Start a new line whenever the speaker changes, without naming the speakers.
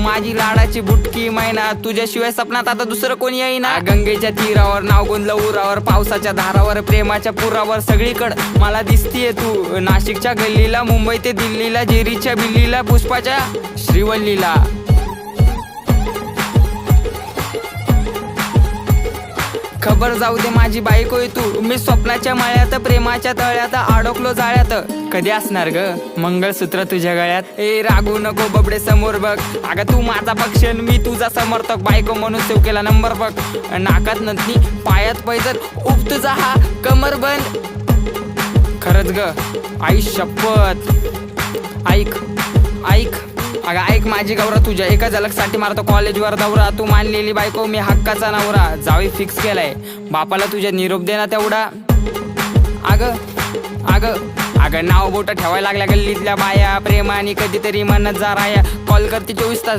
माझी लाडाची बुटकी मैना, तुझ्याशिवाय सपनात आता दुसरं कोणी येईना. गंगेच्या तीरावर नाव गोंदलं उरावर, पावसाच्या धारावर प्रेमाच्या पुरावर, सगळीकडं मला दिसतीये तू. नाशिकच्या गल्लीला, मुंबई ते दिल्लीला, जेरीच्या बिल्लीला, पुष्पाच्या श्रीवल्लीला. खबर जाऊ दे माझी बायकोय तू, मी स्वप्नाच्या माळ्यात प्रेमाच्या तळ्यात अडकलो जाळ्यात. कधी असणार ग मंगळसूत्र तुझ्या गळ्यात? ए रागू नको बबडे समोर बघ, अगं तू माझा पक्षन मी तुझा समर्थक. बायको म्हणून सेव केला नंबर बघ, नाकात नथनी पायात पैजर, उप तुझा हा कमर बंद. खरंच ग आई शपथ, ऐक ऐक अगं ऐक माझी गौरा, तुझ्या एका झलकसाठी मारतो कॉलेजवर दौरा. तू मानलेली बायको मी हक्काचा नवरा, जावी फिक्स केलाय बापाला तुझ्या निरोप देना तेवढा. अगं अगं अगं नाव बोट ठेवायला लागल्या गल्लीतल्या बाया, प्रेमाने कधीतरी म्हणत जा राया. कॉल करते 24 तास